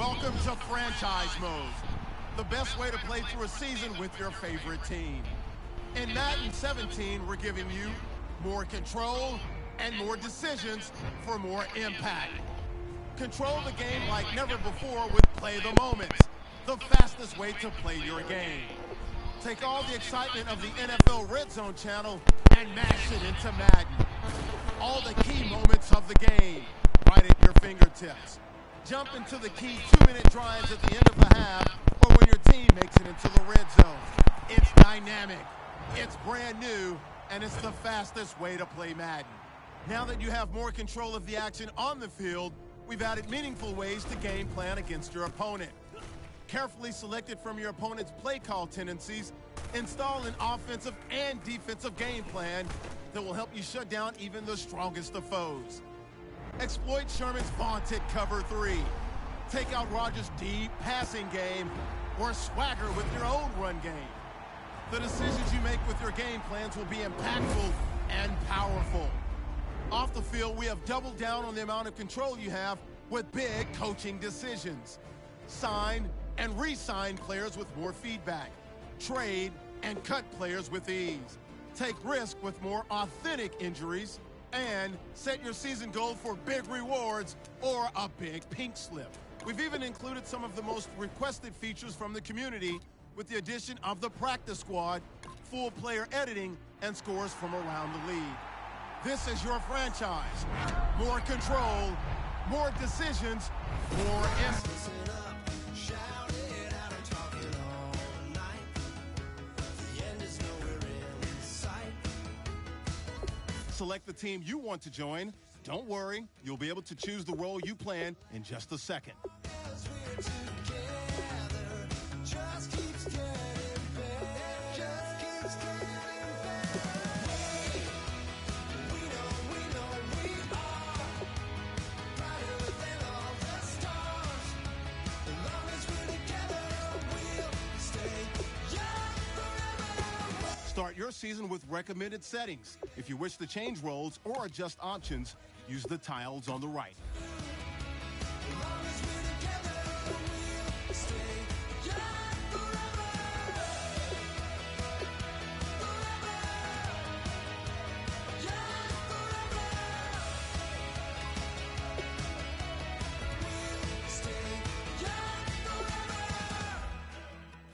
Welcome to Franchise Mode, the best way to play through a season with your favorite team. In Madden 17, we're giving you more control and more decisions for more impact. Control the game like never before with Play the Moments, the fastest way to play your game. Take all the excitement of the NFL Red Zone channel and mash it into Madden. All the key moments of the game, right at your fingertips. Jump into the key 2-minute drives at the end of the half or when your team makes it into the red zone. It's dynamic, it's brand new, and it's the fastest way to play Madden. Now that you have more control of the action on the field, we've added meaningful ways to game plan against your opponent. Carefully selected from your opponent's play call tendencies, install an offensive and defensive game plan that will help you shut down even the strongest of foes. Exploit Sherman's vaunted cover 3. Take out Rodgers' deep passing game or swagger with your own run game. The decisions you make with your game plans will be impactful and powerful. Off the field, we have doubled down on the amount of control you have with big coaching decisions. Sign and re-sign players with more feedback. Trade and cut players with ease. Take risk with more authentic injuries. And set your season goal for big rewards or a big pink slip. We've even included some of the most requested features from the community with the addition of the practice squad, full player editing, and scores from around the league. This is your franchise. More control, more decisions, more emphasis. Select the team you want to join. Don't worry, you'll be able to choose the role you plan in just a second. Start your season with recommended settings. If you wish to change roles or adjust options, use the tiles on the right.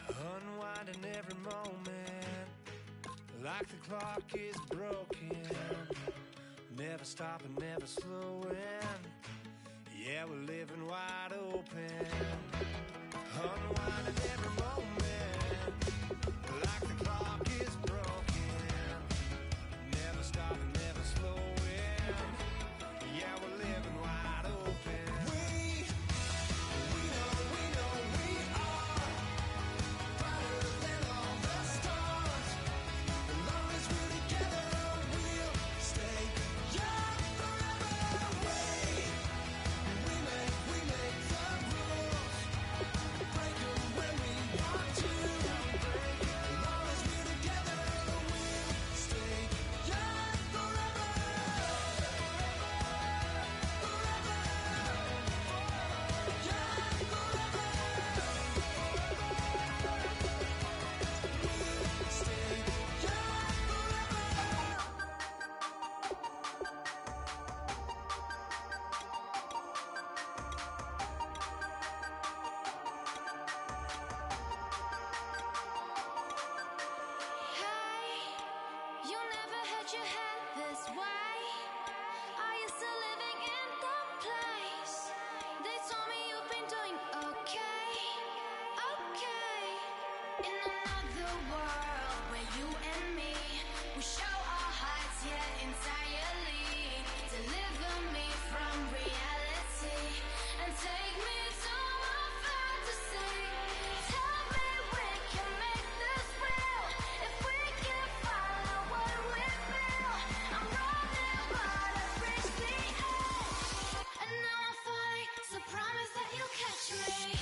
Unwinding every moment, like the clock is broken, never stopping, never slowing. Yeah, we're living wide open, unwinding every moment, like the clock is broken, never stopping, never slowing. Yeah, we're living wide open. We know we are brighter than all the stars. As long as we're together, we'll stay young forever. We make the rules, break them when we want to. As long as we're together, we'll stay young forever. Hey, you never had your head this way. Are you still living in the place? They told me you've been doing okay, okay. In another world where you and me, we show our hearts, yeah, entirely. Deliver me from reality and take me to my fantasy. Tell me we can make this real if we can follow what we feel. I'm running, but I've reached the edge, and now I'm falling. So promise that you'll catch me.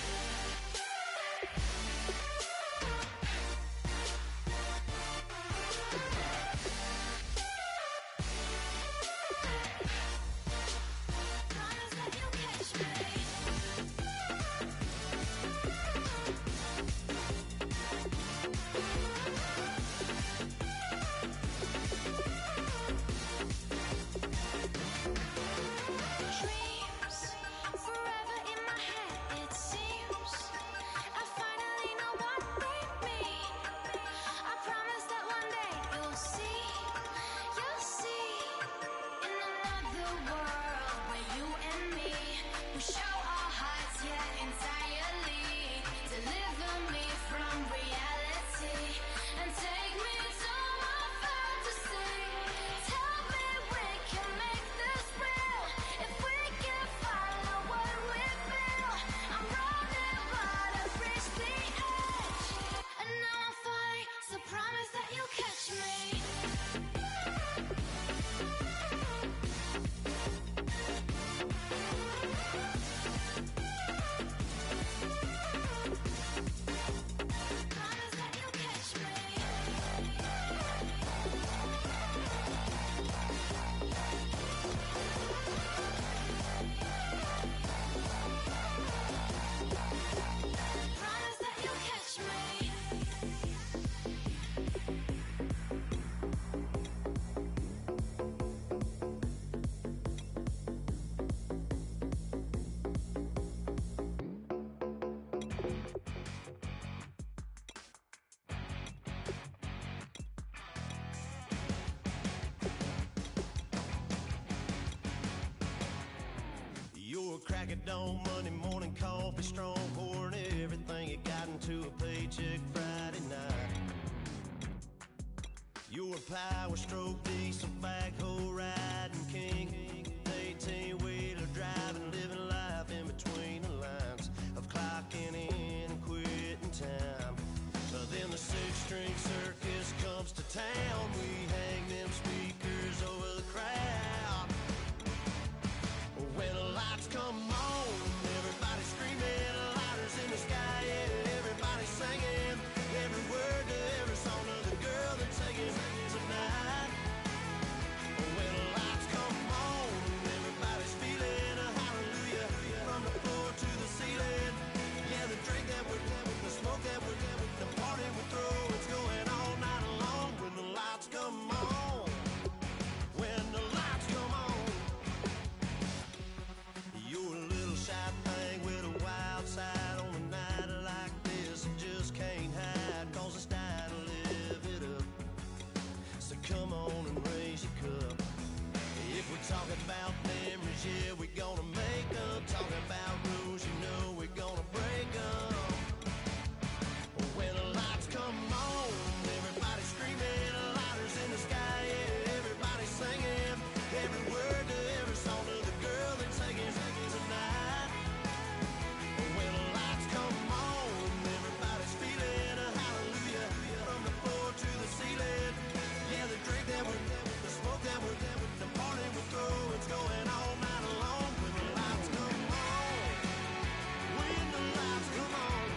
crack of dawn, Monday morning coffee, strong, pouring everything you got into a paycheck Friday night. You're a power stroke, diesel backhoe riding king, 18-wheeler driving, living life in between the lines of clocking in and quitting time. Then the six-string circus comes to town. We hang them speakers over the crowd. When the lights come on, everybody's screaming, lighters in the sky, yeah, everybody's singing every word to every song of the girl they're taking tonight. When the lights come on, everybody's feeling a hallelujah from the floor to the ceiling. Yeah, the drink that we're having, the smoke that we're having, the party we throw, it's going all night long. When the lights come on, when the lights come on. You're a little shy thing with a wild side on a night like this. You just can't hide, cause it's time to live it up. So come on and raise your cup. If we're talking about memories, yeah, we're gonna make them. Talking about rules, you know we're gonna break them. When the lights come on, everybody's screaming, lighters in the sky, yeah, everybody's singing every word to every song of the girl they're taking tonight. When the lights come on, everybody's feeling a hallelujah from the floor to the ceiling. Yeah, the drink that we're having, the smoke that we're having, the party we throw, it's going all night long. When the lights come on, when the lights come on.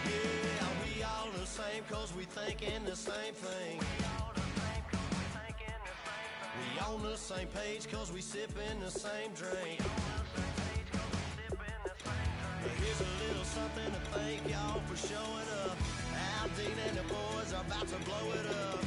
Yeah, we all the same cause we thinking the same thing. We on the same page cause we sipping the same drink. Here's a little something to thank y'all for showing up. Aldine and the boys are about to blow it up.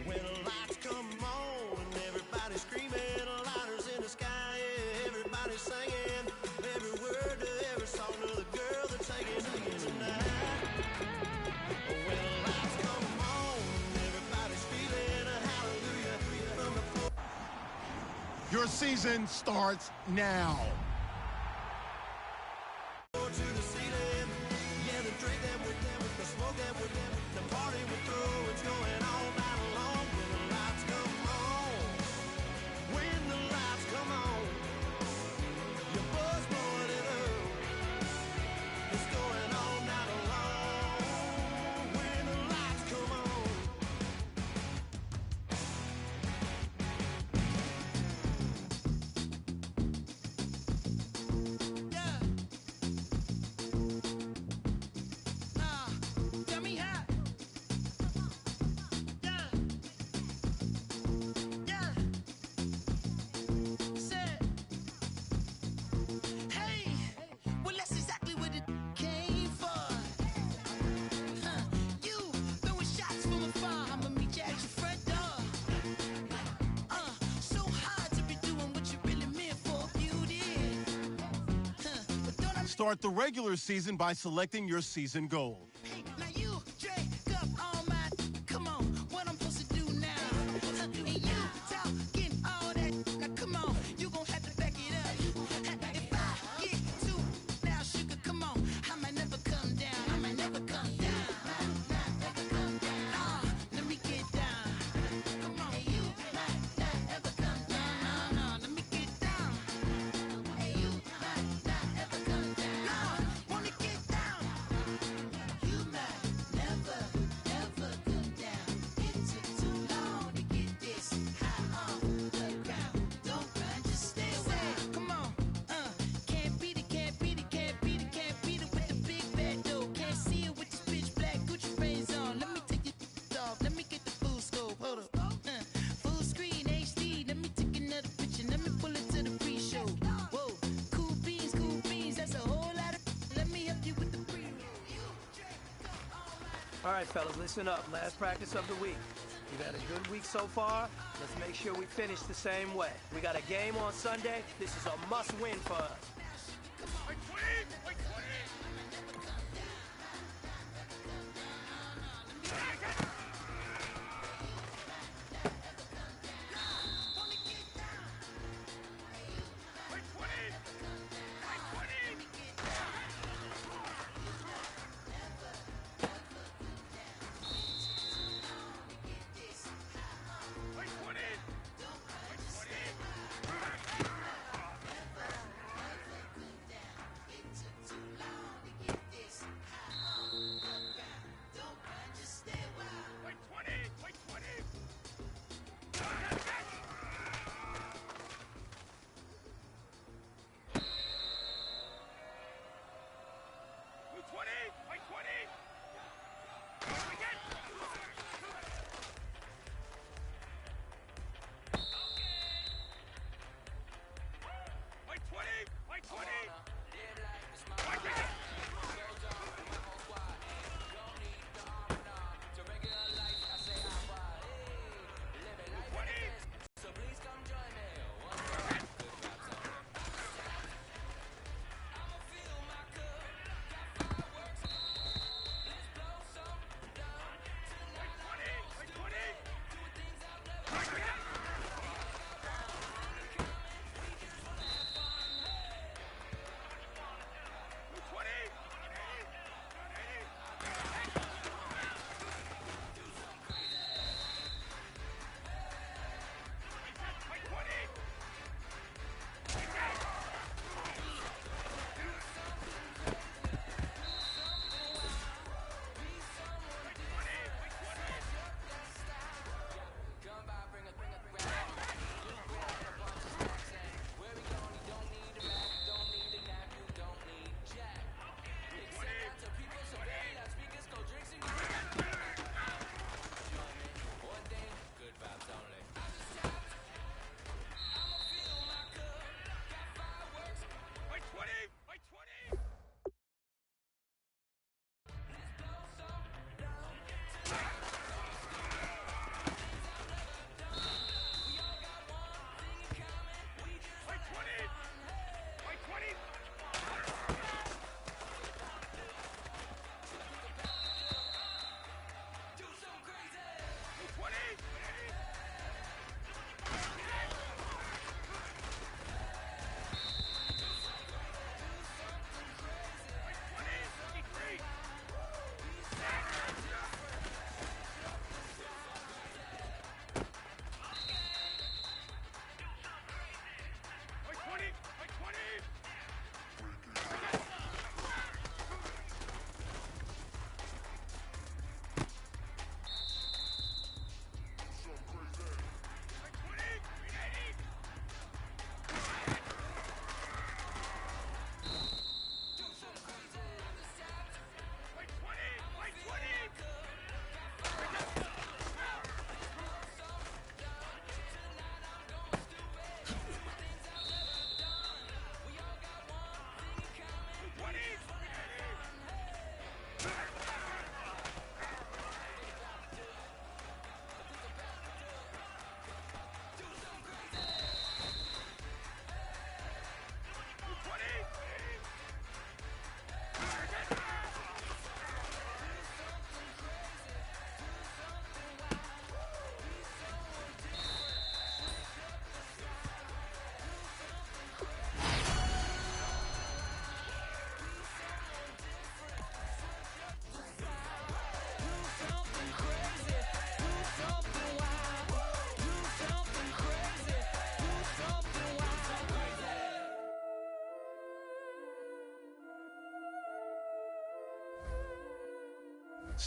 When the lights come on, everybody's screaming, lighters in the sky, yeah, everybody's singing every word to every song of the girl they're taking tonight. When the lights come on, everybody's feeling a hallelujah from the floor. Your season starts now. To the ceiling, yeah, the drink that we're having, the smoke that we're having, the party we throw, it's going all night long. When the lights come on, when the lights come on, your buzz blowing it up, it's going all night long. When the lights come on. Yeah. Tell me how. Yeah. Yeah. Said, hey, well that's exactly what it came for. You throwing shots from afar, I'ma meet you at your front door. So hard to be doing what you really meant for, beauty. But don't I Start the regular season by selecting your season goal. Hey, now you drink up all my. Come on, what I'm supposed to do now? And you talking all that. Now come on, you gon' have to back it up. If I get too now, sugar, come on, I might never come down. I might never come down. Never come down. Let me get down. Come on, you might not ever come down. No, let me get down. Hey, you might not ever come down. No, wanna get down. You might never, ever come down. It took too long to get this high on the ground. Don't run, just stay away. Come on, can't beat it, can't beat it, can't beat it, can't beat it with the big bad dough. Can't see it with this pitch black Gucci frames on. Let me take your off, let me get the full scope. Hold up, full screen HD. Let me take another picture, let me pull it to the pre-show. Whoa, cool beans, that's a whole lot of. Let me help you with the pre. All right, fellas, listen up. Last practice of the week. We've had a good week so far. Let's make sure we finish the same way. We got a game on Sunday. This is a must-win for us.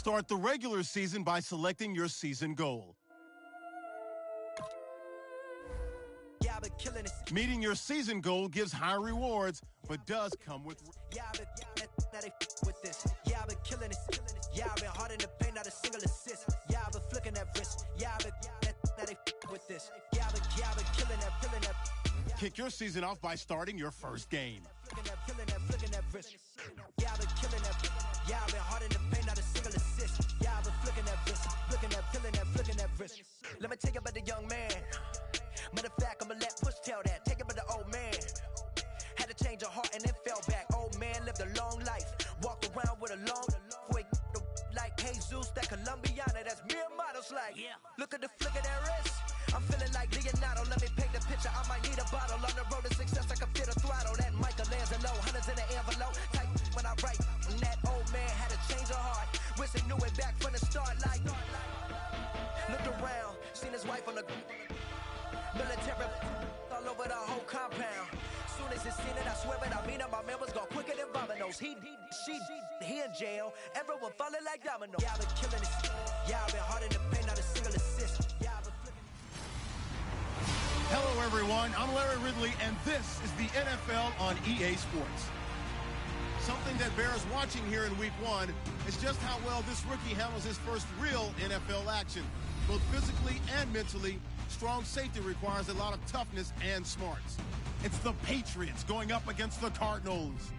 Start the regular season by selecting your season goal. Yeah, I've been killing it. Meeting your season goal gives high rewards, but does come with... Yeah, I've been now they with this. Yeah, I've been killing it. Yeah, I've been hard in the paint, not a single assist. Yeah, I've been flicking that wrist. Yeah, I've been now they with this. Yeah, I've been killing that. Kick your season off by starting your first game. Flicking that wrist. Yeah, I've been killing that. Yeah, I've been hard in the paint, not a single assist. Yeah, I've been flicking that wrist. Flicking that wrist. Let me tell you about the young man. Matter of fact, I'ma let Push tell that. Take it about the old man. Had to change her heart and then fell back. Old man lived a long life. Walked around with a long way like Jesus, that Colombiana. That's mere models like. Look at the flick of that wrist. I'm feeling like Leonardo. Let me paint the picture. I might need a bottle. On the road to success, I can feel the throttle. That Michelangelo, hundreds in the envelope. Type when I write. And that old man had to change her heart. Wish he knew it back from the start. Like, looked around, seen his wife on the military all over the whole compound. Soon as he seen it, I swear it, I mean it, my man was gone quicker than Domino's. He in jail, everyone falling like dominoes. Yeah, I've been killing it. Yeah, I've been hard in the paint, not a single assist. Yeah, I've been flipping. Hello, everyone. I'm Larry Ridley, and this is the NFL on EA Sports. Something that bears watching here in Week 1 is just how well this rookie handles his first real NFL action. Both physically and mentally, strong safety requires a lot of toughness and smarts. It's the Patriots going up against the Cardinals.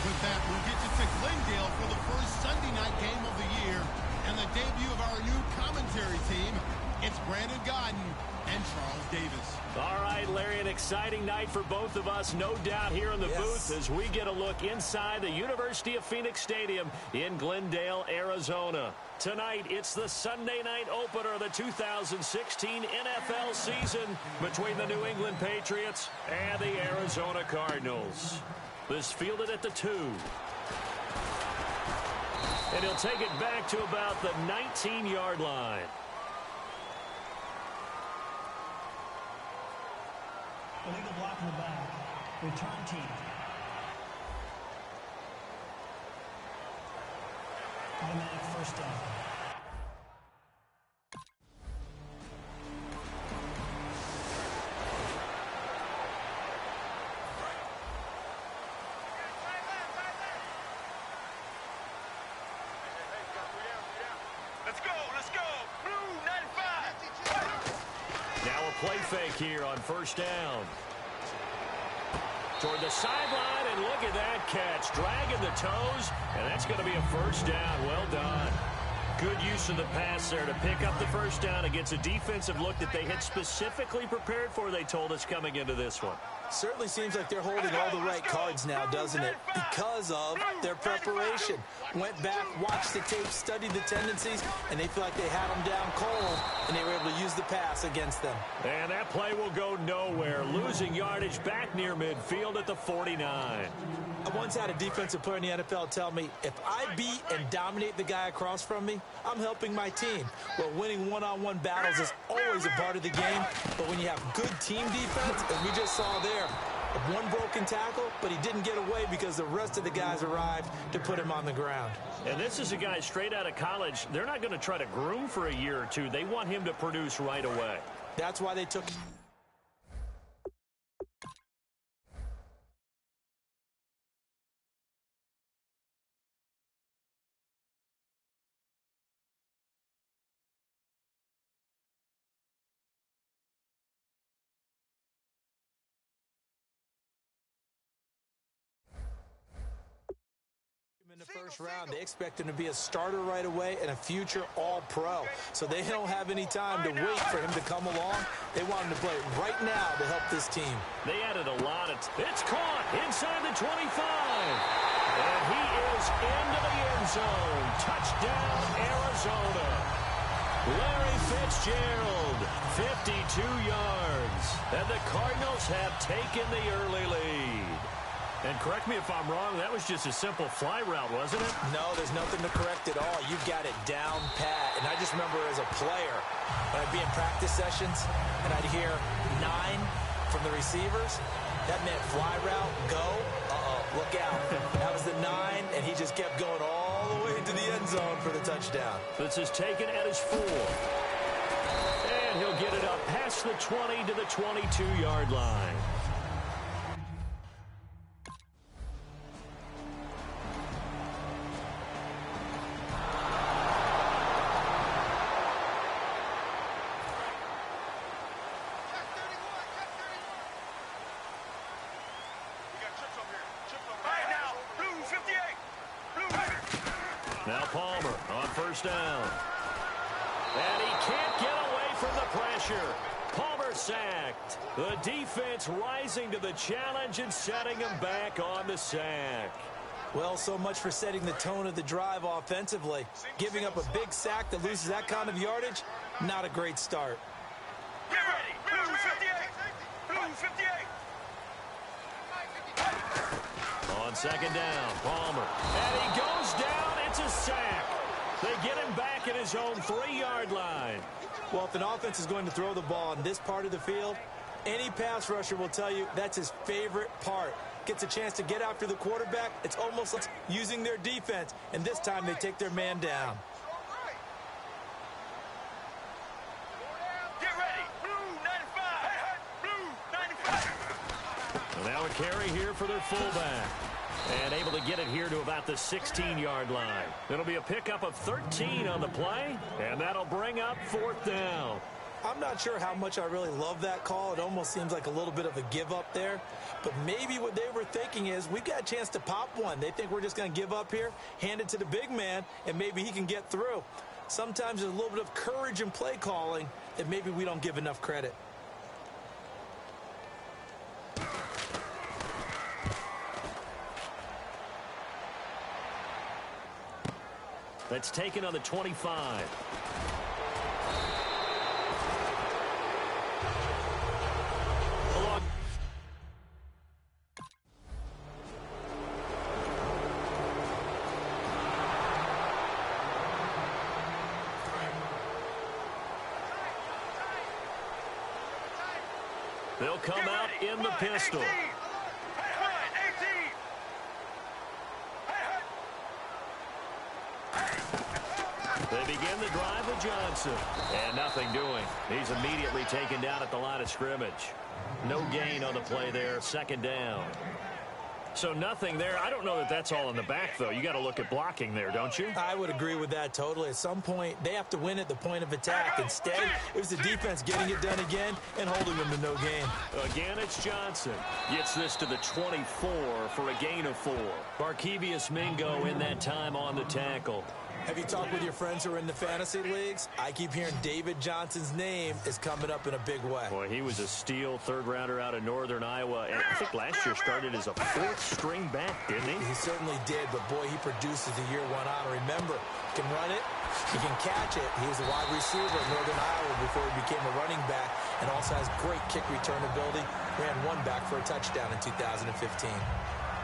With that, we'll get you to Glendale for the first Sunday night game of the year and the debut of our new commentary team. It's Brandon Godden and Charles Davis. All right, Larry, an exciting night for both of us, no doubt, here in the booth as we get a look inside the University of Phoenix Stadium in Glendale, Arizona. Tonight, it's the Sunday night opener of the 2016 NFL season between the New England Patriots and the Arizona Cardinals. This fielded at the 2. And he'll take it back to about the 19-yard line. Illegal block in the back. Return team. Automatic first down. Let's go. Blue 95. Now a play fake here on first down. Toward the sideline, and look at that catch. Dragging the toes, and that's going to be a first down. Well done. Good use of the pass there to pick up the first down against a defensive look that they had specifically prepared for, they told us, coming into this one. Certainly seems like they're holding all the right cards now, doesn't it? Because of their preparation. Went back, watched the tape, studied the tendencies, and they feel like they had them down cold, and they were able to use the pass against them. And that play will go nowhere. Losing yardage back near midfield at the 49. I once had a defensive player in the NFL tell me, if I beat and dominate the guy across from me, I'm helping my team. Well, winning one-on-one battles is always a part of the game, but when you have good team defense, as we just saw there, one broken tackle, but he didn't get away because the rest of the guys arrived to put him on the ground. And this is a guy straight out of college. They're not going to try to groom for a year or two. They want him to produce right away. That's why they took... in the first round. They expect him to be a starter right away and a future all-pro. So they don't have any time to wait for him to come along. They want him to play right now to help this team. They added a lot of... It's caught inside the 25. And he is into the end zone. Touchdown, Arizona. Larry Fitzgerald, 52 yards. And the Cardinals have taken the early lead. And correct me if I'm wrong, that was just a simple fly route, wasn't it? No, there's nothing to correct at all. You got it down pat. And I just remember as a player, when I'd be in practice sessions and I'd hear 9 from the receivers, that meant fly route, go, look out. That was the 9, and he just kept going all all the way into the end zone for the touchdown. This is taken at his 4. And he'll get it up past the 20 to the 22-yard line. Now Palmer on first down. And he can't get away from the pressure. Palmer sacked. The defense rising to the challenge and setting him back on the sack. Well, so much for setting the tone of the drive offensively. Giving up a big sack that loses that kind of yardage, not a great start. Get ready. Blue 58. Blue 58. On second down, Palmer. And he goes down. It's a sack. They get him back at his own 3-yard line. Well, if an offense is going to throw the ball in this part of the field, any pass rusher will tell you that's his favorite part. Gets a chance to get after the quarterback. It's almost like using their defense, and this time they take their man down. Get ready. Blue 95. Blue 95. So now a carry here for their fullback. And able to get it here to about the 16-yard line. It'll be a pickup of 13 on the play, and that'll bring up 4th down. I'm not sure how much I really love that call. It almost seems like a little bit of a give up there. But maybe what they were thinking is, we've got a chance to pop one. They think we're just going to give up here, hand it to the big man, and maybe he can get through. Sometimes there's a little bit of courage in play calling that maybe we don't give enough credit. That's taken on the 25. They'll come out in the pistol. They begin the drive with Johnson. And nothing doing. He's immediately taken down at the line of scrimmage. No gain on the play there. 2nd down. So nothing there. I don't know that that's all in the back, though. You got to look at blocking there, don't you? I would agree with that totally. At some point, they have to win at the point of attack. Instead, it was the defense getting it done again and holding them to no gain. Again, it's Johnson. Gets this to the 24 for a gain of 4. Barkevius Mingo in that time on the tackle. Have you talked with your friends who are in the fantasy leagues? I keep hearing David Johnson's name is coming up in a big way. Boy, he was a steal 3rd rounder out of Northern Iowa. And I think last year started as a 4th string back, didn't he? He certainly did, but boy, he produces the year one on. Remember, he can run it, he can catch it. He was a wide receiver at Northern Iowa before he became a running back, and also has great kick return ability. Ran one back for a touchdown in 2015.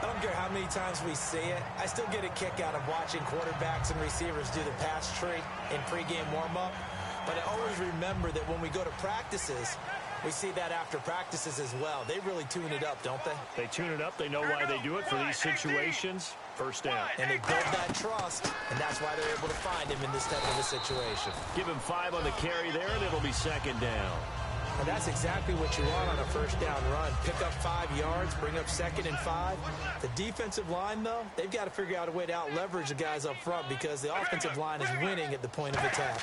I don't care how many times we see it. I still get a kick out of watching quarterbacks and receivers do the pass tree in pregame warm-up. But I always remember that when we go to practices, we see that after practices as well. They really tune it up, don't they? They tune it up. They know why they do it for these situations. 1st down. And they build that trust, and that's why they're able to find him in this type of a situation. Give him 5 on the carry there, and it'll be 2nd down. And that's exactly what you want on a 1st down run. Pick up 5 yards, bring up 2nd and 5. The defensive line, though, they've got to figure out a way to out-leverage the guys up front because the offensive line is winning at the point of attack.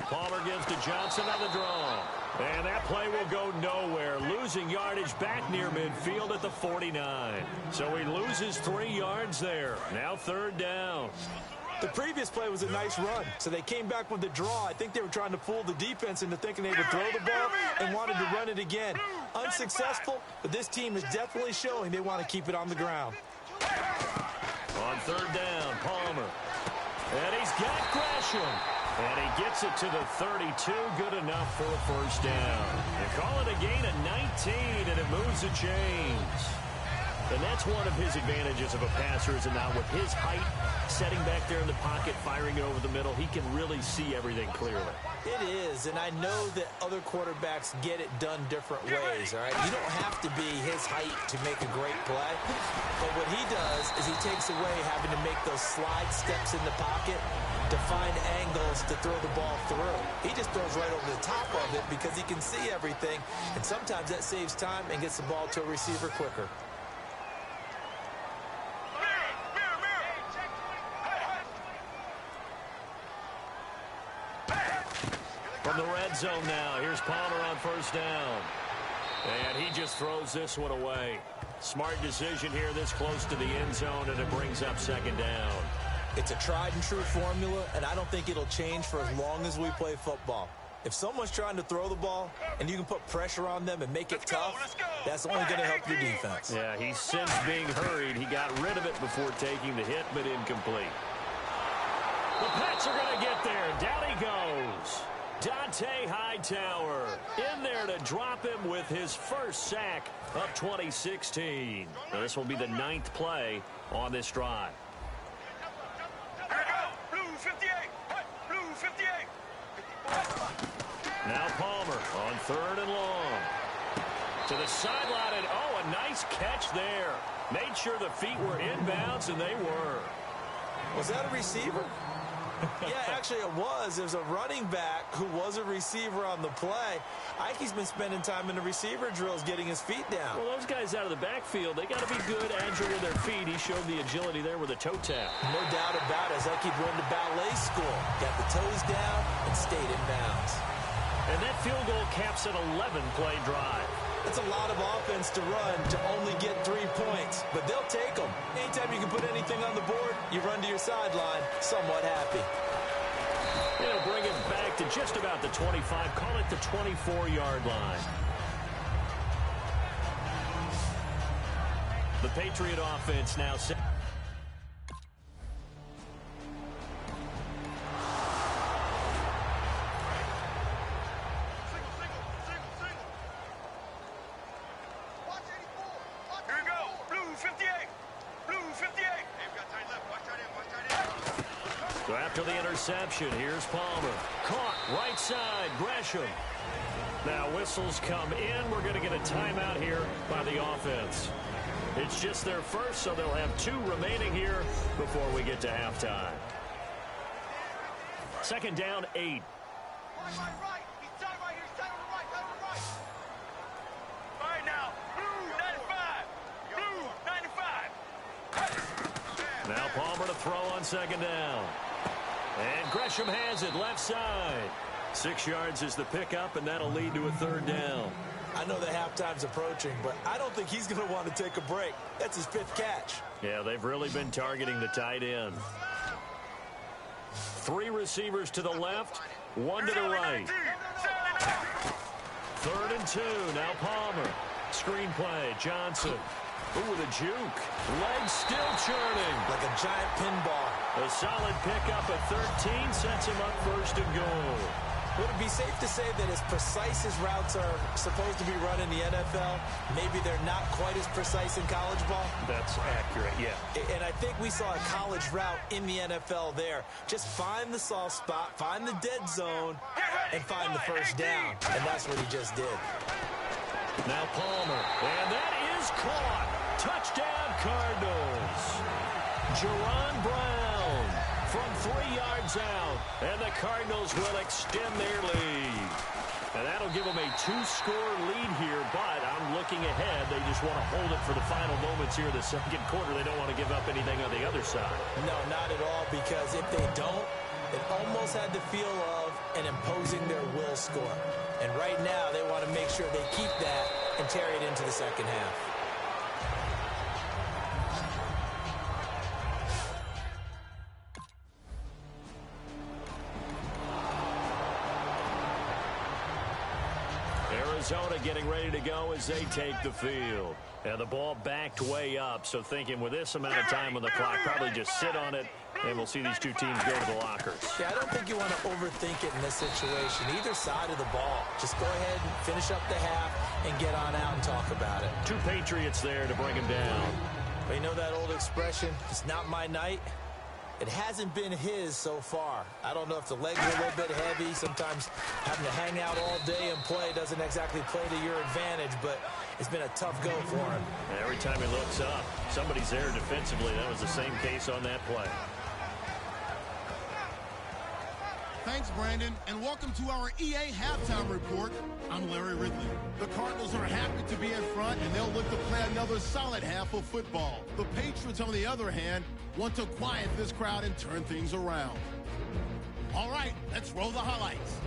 Palmer gives to Johnson on the draw. And that play will go nowhere. Losing yardage back near midfield at the 49. So he loses 3 yards there. Now 3rd down. The previous play was a nice run, so they came back with the draw. I think they were trying to fool the defense into thinking they would throw the ball and wanted to run it again. Unsuccessful, but this team is definitely showing they want to keep it on the ground. On 3rd down, Palmer. And he's got Gresham. And he gets it to the 32. Good enough for a 1st down. They call it a gain of 19, and it moves the chains. And that's one of his advantages of a passer, is now with his height, setting back there in the pocket, firing it over the middle, he can really see everything clearly. It is, and I know that other quarterbacks get it done different ways, all right? You don't have to be his height to make a great play, but what he does is he takes away having to make those slide steps in the pocket to find angles to throw the ball through. He just throws right over the top of it because he can see everything, and sometimes that saves time and gets the ball to a receiver quicker. From the red zone now, here's Palmer on first down. And he just throws this one away. Smart decision here this close to the end zone, and it brings up second down. It's a tried-and-true formula, and I don't think it'll change for as long as we play football. If someone's trying to throw the ball and you can put pressure on them and make it tough, that's only going to help your defense. Yeah, he's since being hurried. He got rid of it before taking the hit, but incomplete. The Pats are going to get there. Down he goes. Dante Hightower in there to drop him with his first sack of 2016. Now, this will be the 9th play on this drive. Here we go. Blue 58. Blue 58. Now Palmer on 3rd and long. To the sideline, and oh, a nice catch there. Made sure the feet were inbounds, and they were. Was that a receiver? Yeah, actually it was. There's a running back who was a receiver on the play. Ike's been spending time in the receiver drills getting his feet down. Well, those guys out of the backfield, they got to be good, agile with their feet. He showed the agility there with a toe tap. No doubt about it. As Ike went to ballet school. Got the toes down and stayed in bounds. And that field goal caps an 11-play drive. That's a lot of offense to run to only get 3 points, but they'll take them. Anytime you can put anything on the board, you run to your sideline somewhat happy. It'll bring it back to just about the 25, call it the 24-yard line. The Patriot offense now set. So after the interception, here's Palmer. Caught right side, Gresham. Now whistles come in. We're going to get a timeout here by the offense. It's just their first, so they'll have 2 remaining here before we get to halftime. Second down, 8. Right. He's done right here. He's done on the right. Done on the right. All right, now. Blue 95. Blue 95. Now Palmer to throw on second down. And Gresham has it left side. 6 yards is the pickup, and that'll lead to a 3rd down. I know the halftime's approaching, but I don't think he's going to want to take a break. That's his 5th catch. Yeah, they've really been targeting the tight end. 3 receivers to the left, 1 to the right. 3rd and 2. Now Palmer. Screen play. Johnson. Ooh, with a juke. Legs still churning. Like a giant pinball. A solid pickup at 13 sets him up 1st and goal. Would it be safe to say that as precise as routes are supposed to be run in the NFL, maybe they're not quite as precise in college ball? That's accurate, yeah. And I think we saw a college route in the NFL there. Just find the soft spot, find the dead zone, and find the 1st down. And that's what he just did. Now Palmer, and that is caught. Touchdown, Cardinals. Jerron Brown from 3 yards out, and the Cardinals will extend their lead. And that'll give them a 2-score lead here, but I'm looking ahead. They just want to hold it for the final moments here in the 2nd quarter. They don't want to give up anything on the other side. No, not at all, because if they don't, it almost had the feel of an imposing their will score. And right now, they want to make sure they keep that and carry it into the 2nd half. Arizona getting ready to go as they take the field. And the ball backed way up, so thinking with this amount of time on the clock, probably just sit on it And we'll see these two teams go to the lockers. Yeah, I don't think you want to overthink it in this situation. Either side of the ball. Just go ahead and finish up the half and get on out and talk about it. Two Patriots there to bring him down. But you know that old expression, it's not my night? It hasn't been his so far. I don't know if the legs are a little bit heavy. Sometimes having to hang out all day and play doesn't exactly play to your advantage, but it's been a tough go for him. And every time he looks up, somebody's there defensively. That was the same case on that play. Thanks, Brandon, and welcome to our EA Halftime Report. I'm Larry Ridley. The Cardinals are happy to be in front, and they'll look to play another solid half of football. The Patriots, on the other hand, want to quiet this crowd and turn things around. All right, let's roll the highlights.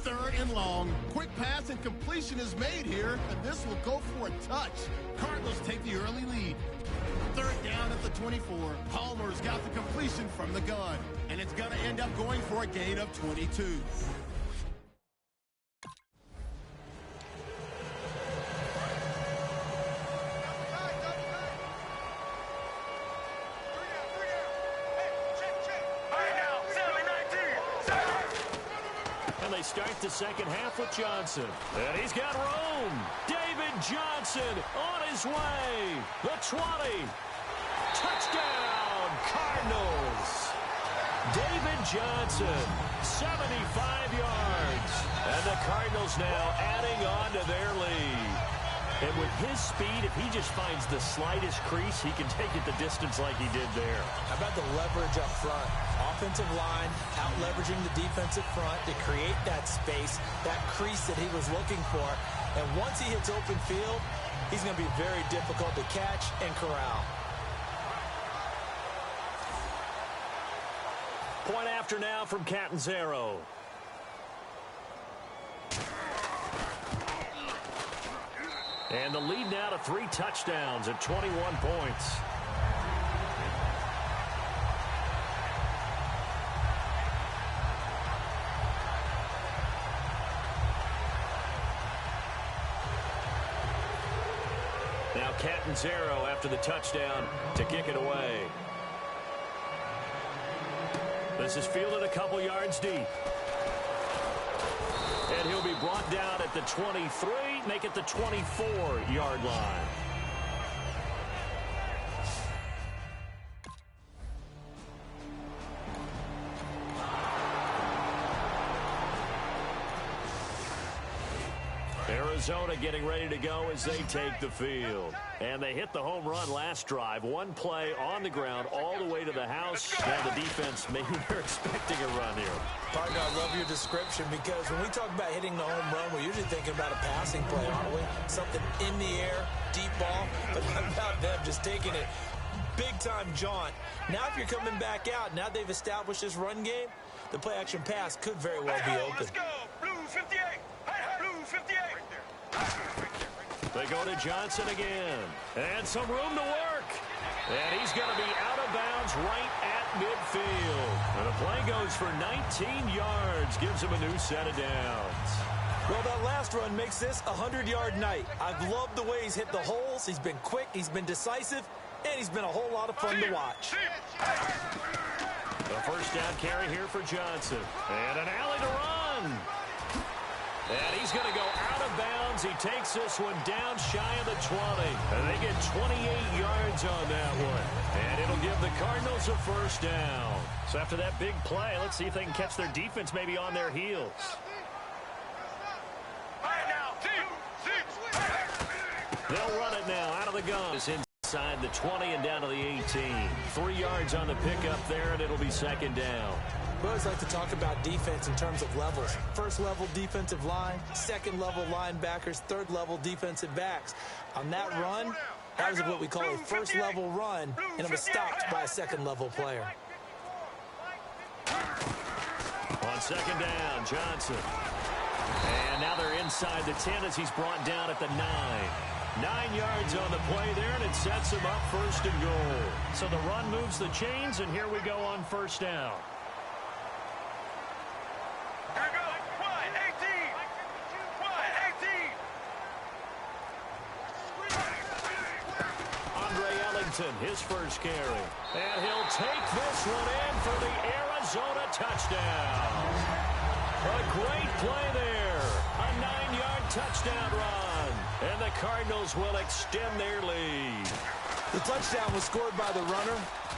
Third and long. Quick pass and completion is made here, and this will go for a touch. Cardinals take the early lead. Third down at the 24. Palmer's got the completion from the gun, and it's going to end up going for a gain of 22. And they start the second half with Johnson. And he's got room. David Johnson on his way. The 20. Touchdown, Cardinals. David Johnson, 75 yards. And the Cardinals now adding on to their lead. And with his speed, if he just finds the slightest crease, he can take it the distance like he did there. How about the leverage up front? Offensive line out-leveraging the defensive front to create that space, that crease that he was looking for. And once he hits open field, he's going to be very difficult to catch and corral. Point after now from Catanzaro. And the lead now to 3 touchdowns at 21 points. Now Catanzaro after the touchdown to kick it away. This is fielded a couple yards deep. And he'll be brought down at the 23, make it the 24-yard line. Arizona getting ready to go as they take the field. And they hit the home run last drive. One play on the ground all the way to the house. Now the defense, maybe they're expecting a run here. Partner, I love your description because when we talk about hitting the home run, we're usually thinking about a passing play, aren't we? Something in the air, deep ball. But how about them just taking it big-time jaunt? Now if you're coming back out, now they've established this run game, the play-action pass could very well be open. Let's go. Blue 58. Blue 58. They go to Johnson again. And some room to work. And he's going to be out of bounds right at midfield. And the play goes for 19 yards. Gives him a new set of downs. Well, that last run makes this a 100-yard night. I've loved the way he's hit the holes. He's been quick. He's been decisive. And he's been a whole lot of fun to watch. The first down carry here for Johnson. And an alley to run. And he's going to go out of bounds. He takes this one down shy of the 20. And they get 28 yards on that one. And it'll give the Cardinals a first down. So after that big play, let's see if they can catch their defense maybe on their heels. They'll run it now out of the gun. It's inside the 20 and down to the 18. 3 yards on the pickup there, and it'll be second down. We always like to talk about defense in terms of levels. First level defensive line, second level linebackers, third level defensive backs. On that run, that was what we call a first level run, and it was stopped by a second level player. On second down, Johnson. And now they're inside the 10 as he's brought down at the 9. 9 yards on the play there, and it sets him up first and goal. So the run moves the chains, and here we go on first down. Here we go. 18. 18. Johnson, his first carry. And he'll take this one in for the Arizona touchdown. A great play there. A 9-yard touchdown run. And the Cardinals will extend their lead. The touchdown was scored by the runner,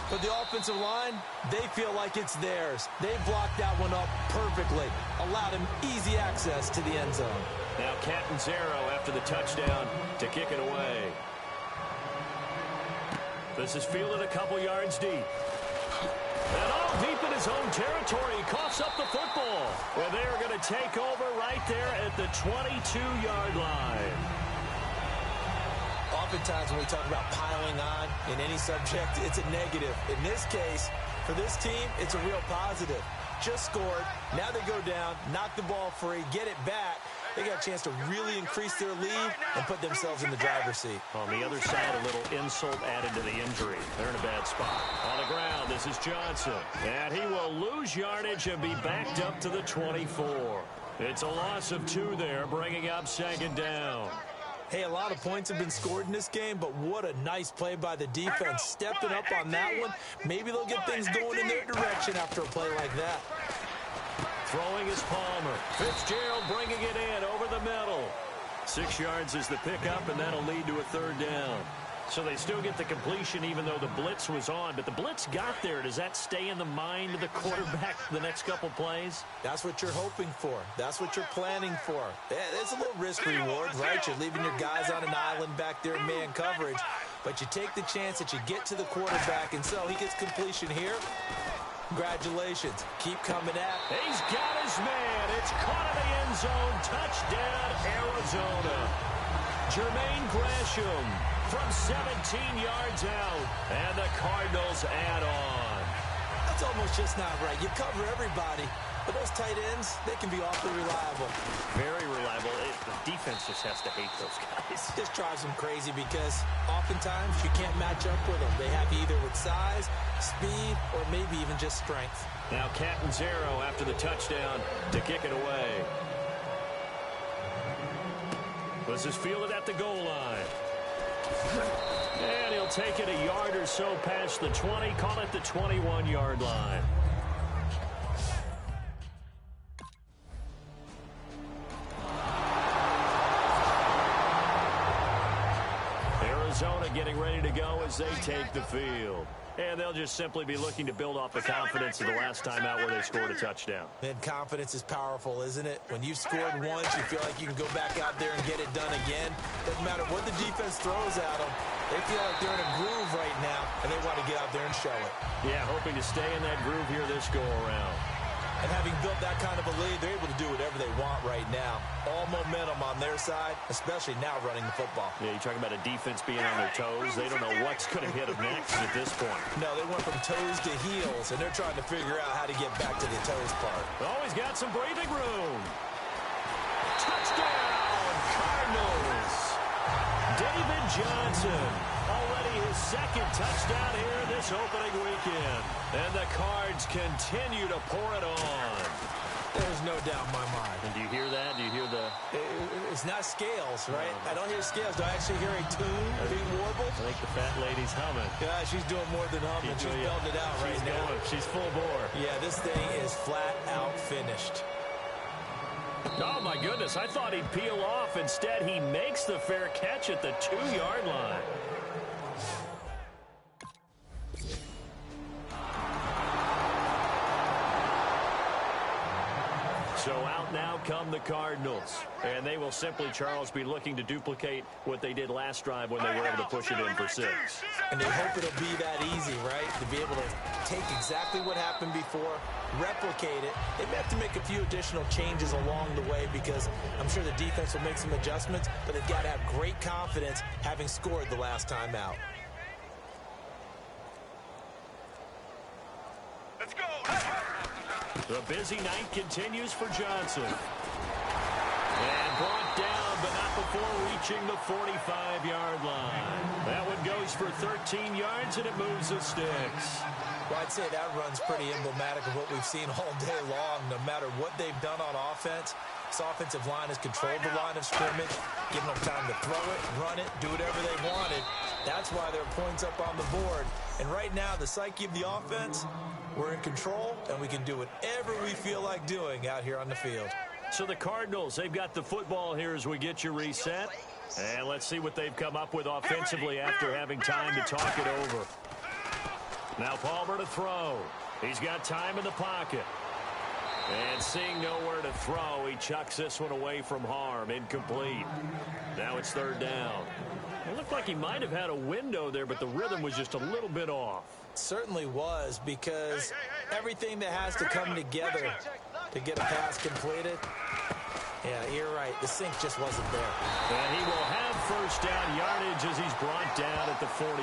but the offensive line, they feel like it's theirs. They blocked that one up perfectly, allowed him easy access to the end zone. Now Catanzaro after the touchdown to kick it away. This is fielded a couple yards deep. And all deep in his own territory, he coughs up the football. Well, they are going to take over right there at the 22-yard line. Oftentimes when we talk about piling on in any subject, it's a negative. In this case, for this team, it's a real positive. Just scored. Now they go down, knock the ball free, get it back. They got a chance to really increase their lead and put themselves in the driver's seat. On the other side, a little insult added to the injury. They're in a bad spot. On the ground, this is Johnson. And he will lose yardage and be backed up to the 24. It's a loss of 2 there, bringing up 2nd down. Hey, a lot of points have been scored in this game, but what a nice play by the defense. Stepping up on that one. Maybe they'll get things going in their direction after a play like that. Throwing is Palmer. Fitzgerald bringing it in over the middle. 6 yards is the pickup, and that'll lead to a 3rd down. So they still get the completion even though the blitz was on. But the blitz got there. Does that stay in the mind of the quarterback the next couple plays? That's what you're hoping for. That's what you're planning for. It's a little risk-reward, right? You're leaving your guys on an island back there in man coverage. But you take the chance that you get to the quarterback, and so he gets completion here. Congratulations. Keep coming at. He's got his man. It's caught in the end zone. Touchdown, Arizona. Jermaine Gresham from 17 yards out. And the Cardinals add on. That's almost just not right. You cover everybody. But those tight ends, they can be awfully reliable. Very reliable. The defense just has to hate those guys. This drives them crazy because oftentimes you can't match up with them. They have either with size, speed, or maybe even just strength. Now Catanzaro after the touchdown to kick it away. This is fielded at the goal line. And he'll take it a yard or so past the 20, call it the 21-yard line. Arizona getting ready to go as they take the field. And they'll just simply be looking to build off the confidence of the last time out where they scored a touchdown. And confidence is powerful, isn't it? When you've scored once, you feel like you can go back out there and get it done again. Doesn't matter what the defense throws at them. They feel like they're in a groove right now, and they want to get out there and show it. Yeah, hoping to stay in that groove here this go-around. And having built that kind of a lead, they're able to do whatever they want right now. All momentum on their side, especially now running the football. Yeah, you're talking about a defense being on their toes. They don't know what's going to hit them next at this point. No, they went from toes to heels, and they're trying to figure out how to get back to the toes part. Always got some breathing room. Touchdown, Cardinals. David Johnson, already his 2nd touchdown here this opening weekend. And the Cards continue to pour it on. There's no doubt in my mind. And do you hear that? Do you hear the... It's not scales, right? I don't hear scales. Do I actually hear a tune being warbled? I think the fat lady's humming. Yeah, she's doing more than humming. She's belting it out right now. She's full bore. Yeah, this thing is flat out finished. Oh, my goodness. I thought he'd peel off. Instead, he makes the fair catch at the 2-yard line. So out now come the Cardinals. And they will simply, Charles, be looking to duplicate what they did last drive when they were able to push it in for 6. And they hope it'll be that easy, right? To be able to take exactly what happened before, replicate it. They may have to make a few additional changes along the way because I'm sure the defense will make some adjustments, but they've got to have great confidence having scored the last time out. Let's go. The busy night continues for Johnson. And brought down, but not before reaching the 45-yard line. That one goes for 13 yards, and it moves the sticks. Well, I'd say that run's pretty emblematic of what we've seen all day long. No matter what they've done on offense, This offensive line has controlled the line of scrimmage, giving them time to throw it, run it, do whatever they wanted. That's why there are points up on the board. And right now, the psyche of the offense, we're in control, and we can do whatever we feel like doing out here on the field. So the Cardinals, they've got the football here as we get you reset. And let's see what they've come up with offensively after having time to talk it over. Now Palmer to throw. He's got time in the pocket. And seeing nowhere to throw, he chucks this one away from harm. Incomplete. Now it's third down. It looked like he might have had a window there, but the rhythm was just a little bit off. It certainly was, because everything that has to come together to get a pass completed, yeah, you're right. The sink just wasn't there. And he will have first down yardage as he's brought down at the 41.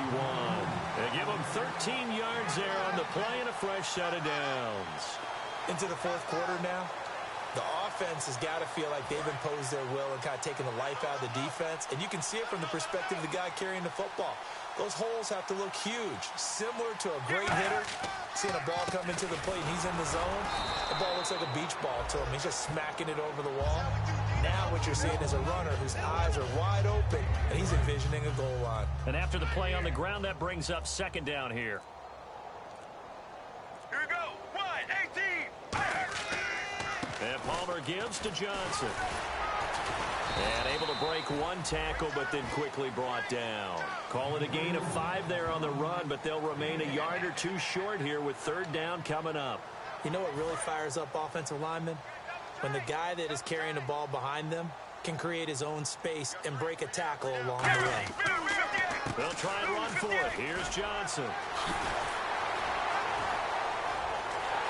They give him 13 yards there on the play and a fresh set of downs. Into the fourth quarter now, the offense has got to feel like they've imposed their will and kind of taken the life out of the defense. And you can see it from the perspective of the guy carrying the football. Those holes have to look huge, similar to a great hitter. Seeing a ball come into the plate and he's in the zone, the ball looks like a beach ball to him. He's just smacking it over the wall. Now what you're seeing is a runner whose eyes are wide open, and he's envisioning a goal line. And after the play on the ground, that brings up second down here. Here we go. 1-18. And Palmer gives to Johnson. And able to break one tackle, but then quickly brought down. Call it a gain of 5 there on the run, but they'll remain a yard or two short here with third down coming up. You know what really fires up offensive linemen? When the guy that is carrying the ball behind them can create his own space and break a tackle along the way. They'll try and run for it. Here's Johnson.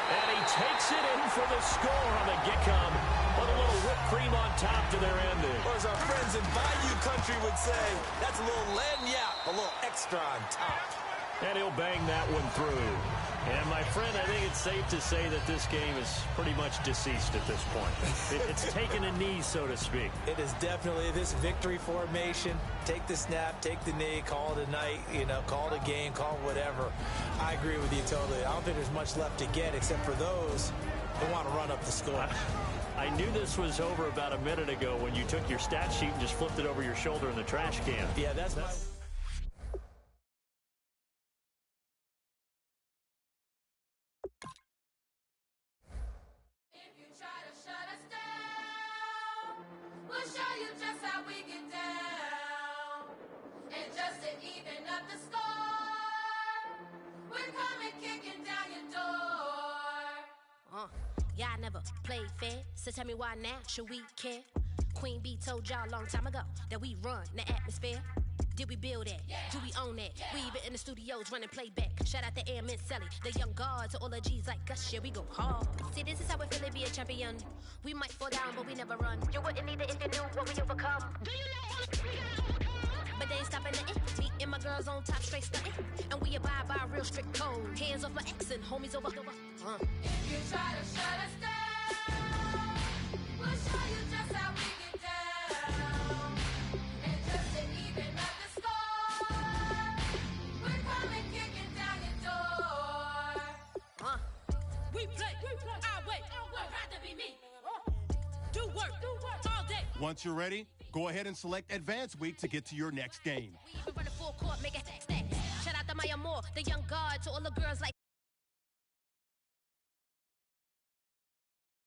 And he takes it in for the score on the get-come. Put a little whipped cream on top to their ending. Or as our friends in Bayou Country would say, that's a little lagniappe, a little extra on top. And he'll bang that one through. And, my friend, I think it's safe to say that this game is pretty much deceased at this point. It's taken a knee, so to speak. It is definitely this victory formation. Take the snap, take the knee, call it a night, call it a game, call it whatever. I agree with you totally. I don't think there's much left to get except for those who want to run up the score. I knew this was over about a minute ago when you took your stat sheet and just flipped it over your shoulder in the trash can. Yeah, that's my... We'll show you just how we get down. And just to even up the score, we're coming kicking down your door. Yeah, I never played fair, so tell me why now should we care? Queen B told y'all a long time ago that we run the atmosphere. Did we build it? Yeah. Do we own it? Yeah. We even in the studios running playback. Shout out to Airman Sally, the young guard, to all the G's like us. Yeah, we go hard. See, this is how we feel to be a champion. We might fall down, but we never run. You wouldn't need it if you knew what we overcome. Do you know what we overcome? But they ain't stopping nothing. Me and my girls on top straight stunting. And we abide by a real strict code. Hands off my ex and homies over. If you try to shut us down, we'll show you just how we get down. And just to even up the score, we're coming kicking down your door. We play our way. I'd rather be me. Do work all day. Once you're ready, go ahead and select Advance Week to get to your next game. We even run a full court, make it stack. Shout out to Maya Moore, the young guard, to all the girls like